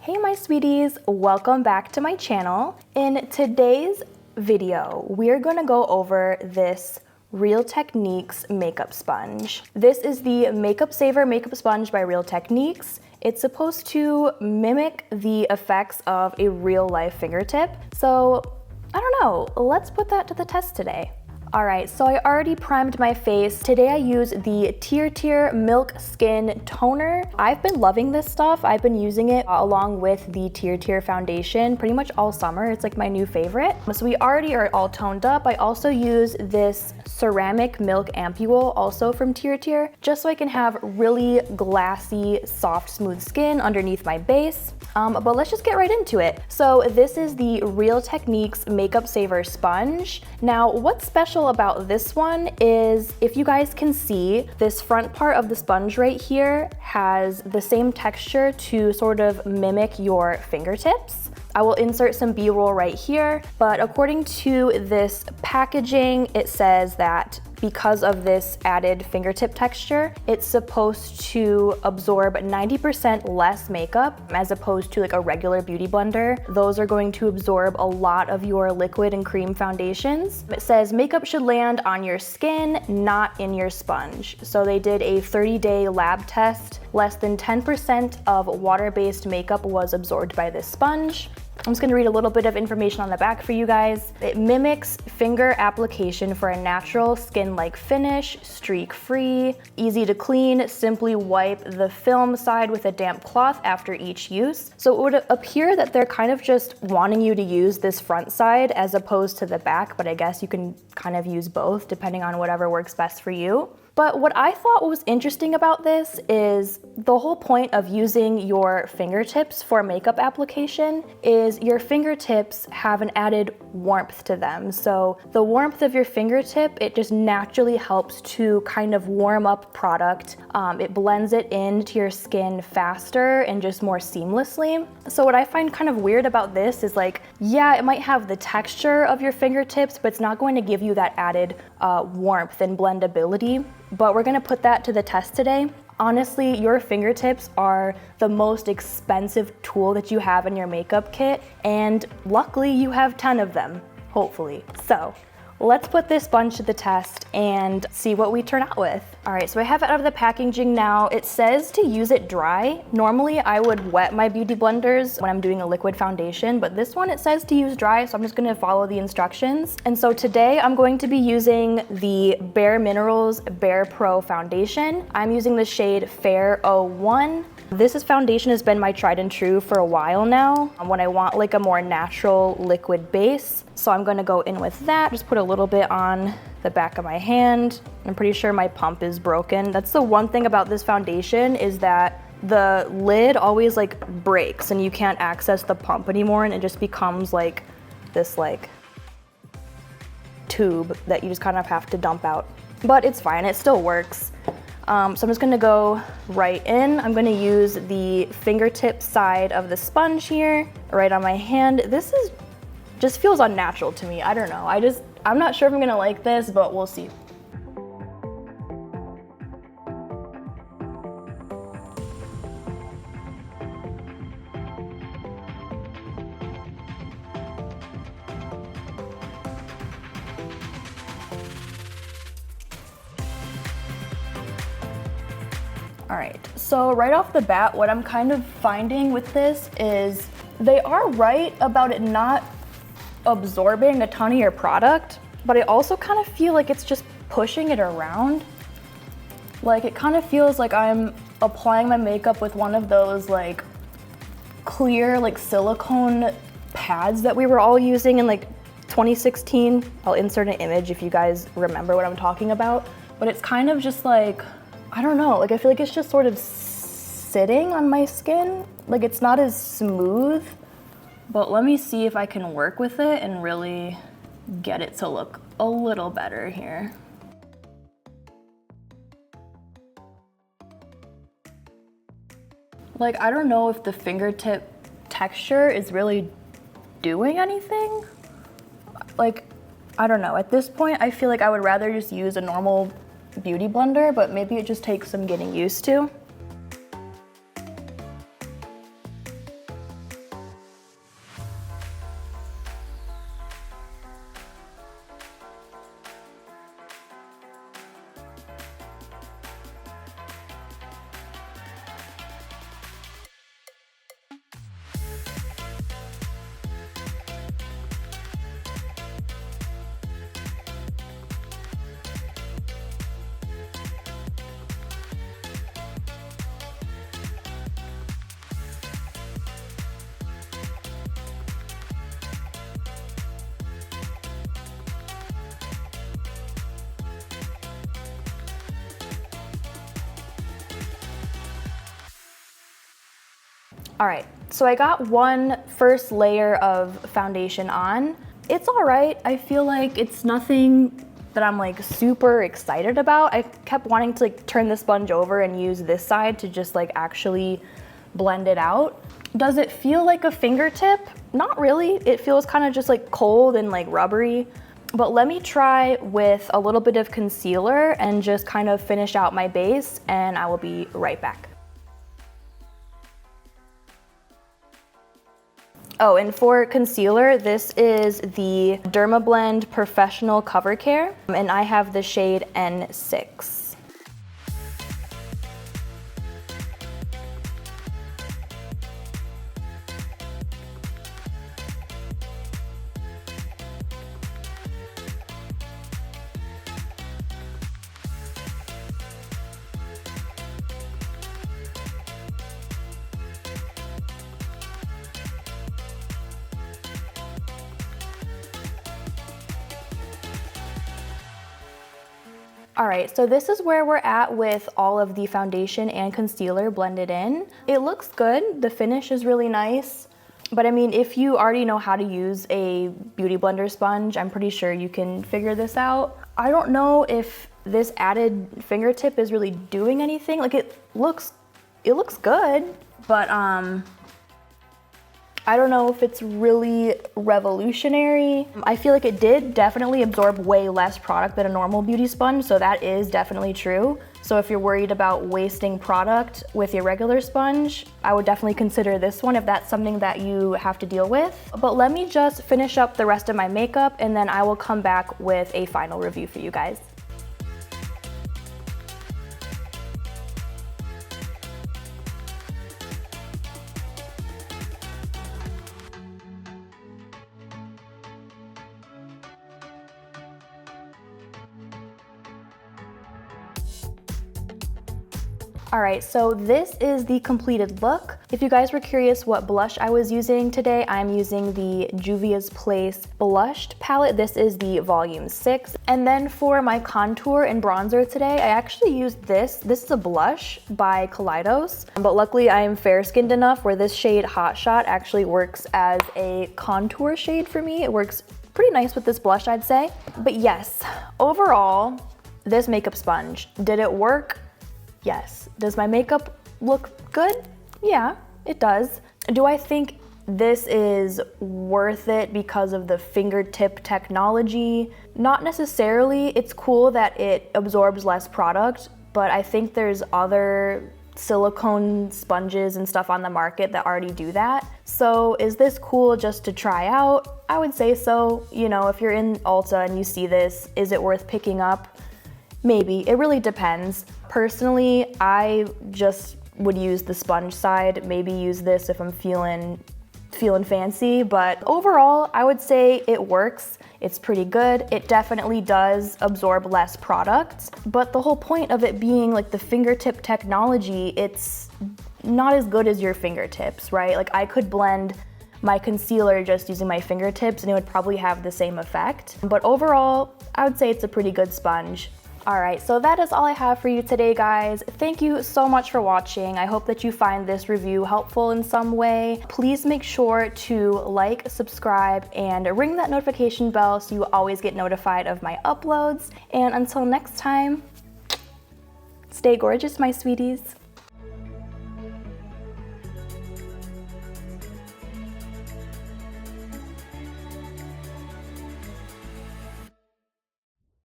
Hey my sweeties, welcome back to my channel. In today's video, we're gonna go over this Real Techniques makeup sponge. This is the Makeupsaver makeup sponge by Real Techniques. It's supposed to mimic the effects of a real life fingertip. So, I don't know, let's put that to the test today. Alright, so I already primed my face. Today I use the Tear Milk Skin Toner. I've been loving this stuff. I've been using it along with the Tear foundation pretty much all summer. It's like my new favorite. So we already are all toned up. I also use this ceramic milk ampule, also from Tear, just so I can have really glassy, soft, smooth skin underneath my base. But let's just get right into it. So this is the Real Techniques Makeupsaver sponge. Now, what's special about this one is, if you guys can see, this front part of the sponge right here has the same texture to sort of mimic your fingertips. I will insert some B-roll right here, but according to this packaging, it says that because of this added fingertip texture, it's supposed to absorb 90% less makeup as opposed to like a regular beauty blender. Those are going to absorb a lot of your liquid and cream foundations. It says makeup should land on your skin, not in your sponge. So they did a 30-day lab test. Less than 10% of water-based makeup was absorbed by this sponge. I'm just gonna read a little bit of information on the back for you guys. It mimics finger application for a natural skin-like finish, streak-free, easy to clean. Simply wipe the film side with a damp cloth after each use. So it would appear that they're kind of just wanting you to use this front side as opposed to the back, but I guess you can kind of use both depending on whatever works best for you. But what I thought was interesting about this is the whole point of using your fingertips for makeup application is your fingertips have an added warmth to them. So the warmth of your fingertip, it just naturally helps to kind of warm up product. It blends it into your skin faster and just more seamlessly. So what I find kind of weird about this is like, yeah, it might have the texture of your fingertips, but it's not going to give you that added warmth and blendability. But we're gonna put that to the test today. Honestly, your fingertips are the most expensive tool that you have in your makeup kit, and luckily you have 10 of them, hopefully. So let's put this sponge to the test and see what we turn out with. All right, so I have it out of the packaging now. It says to use it dry. Normally I would wet my beauty blenders when I'm doing a liquid foundation, but this one it says to use dry, so I'm just gonna follow the instructions. And so today I'm going to be using the Bare Minerals Bare Pro foundation. I'm using the shade Fair 01. This foundation has been my tried and true for a while now when I want like a more natural liquid base. So I'm gonna go in with that, just put a little bit on the back of my hand. I'm pretty sure my pump is broken. That's the one thing about this foundation is that the lid always like breaks and you can't access the pump anymore, and it just becomes like this like tube that you just kind of have to dump out. But it's fine, it still works. So I'm just gonna go right in. I'm gonna use the fingertip side of the sponge here, right on my hand. This is just feels unnatural to me. I don't know. I'm not sure if I'm gonna like this, but we'll see. All right, so right off the bat, what I'm kind of finding with this is they are right about it not absorbing a ton of your product, but I also kind of feel like it's just pushing it around. Like it kind of feels like I'm applying my makeup with one of those like clear like silicone pads that we were all using in like 2016. I'll insert an image if you guys remember what I'm talking about, but it's kind of just like, I don't know, like I feel like it's just sort of sitting on my skin. Like it's not as smooth, but let me see if I can work with it and really get it to look a little better here. Like, I don't know if the fingertip texture is really doing anything. Like, I don't know. At this point, I feel like I would rather just use a normal beauty blender, but maybe it just takes some getting used to. All right, so I got one first layer of foundation on. It's all right. I feel like it's nothing that I'm like super excited about. I kept wanting to like turn the sponge over and use this side to just like actually blend it out. Does it feel like a fingertip? Not really. It feels kind of just like cold and like rubbery. But let me try with a little bit of concealer and just kind of finish out my base, and I will be right back. Oh, and for concealer, this is the Dermablend Professional Cover Care, and I have the shade N6. All right, so this is where we're at with all of the foundation and concealer blended in. It looks good, the finish is really nice, but I mean, if you already know how to use a beauty blender sponge, I'm pretty sure you can figure this out. I don't know if this added fingertip is really doing anything. Like it looks good, but I don't know if it's really revolutionary. I feel like it did definitely absorb way less product than a normal beauty sponge, so that is definitely true. So if you're worried about wasting product with your regular sponge, I would definitely consider this one if that's something that you have to deal with. But let me just finish up the rest of my makeup and then I will come back with a final review for you guys. All right, so this is the completed look. If you guys were curious what blush I was using today, I'm using the Juvia's Place Blushed palette. This is the volume 6. And then for my contour and bronzer today, I actually used this. This is a blush by Kaleidos, but luckily I am fair-skinned enough where this shade Hot Shot actually works as a contour shade for me. It works pretty nice with this blush, I'd say. But yes, overall, this makeup sponge, did it work? Yes. Does my makeup look good? Yeah, it does. Do I think this is worth it because of the fingertip technology? Not necessarily. It's cool that it absorbs less product, but I think there's other silicone sponges and stuff on the market that already do that. So is this cool just to try out? I would say so. You know, if you're in Ulta and you see this, is it worth picking up? Maybe. It really depends. Personally, I just would use the sponge side, maybe use this if I'm feeling fancy, but overall, I would say it works. It's pretty good. It definitely does absorb less product, but the whole point of it being like the fingertip technology, it's not as good as your fingertips, right? Like I could blend my concealer just using my fingertips and it would probably have the same effect. But overall, I would say it's a pretty good sponge. All right, so that is all I have for you today, guys. Thank you so much for watching. I hope that you find this review helpful in some way. Please make sure to like, subscribe, and ring that notification bell so you always get notified of my uploads. And until next time, stay gorgeous, my sweeties.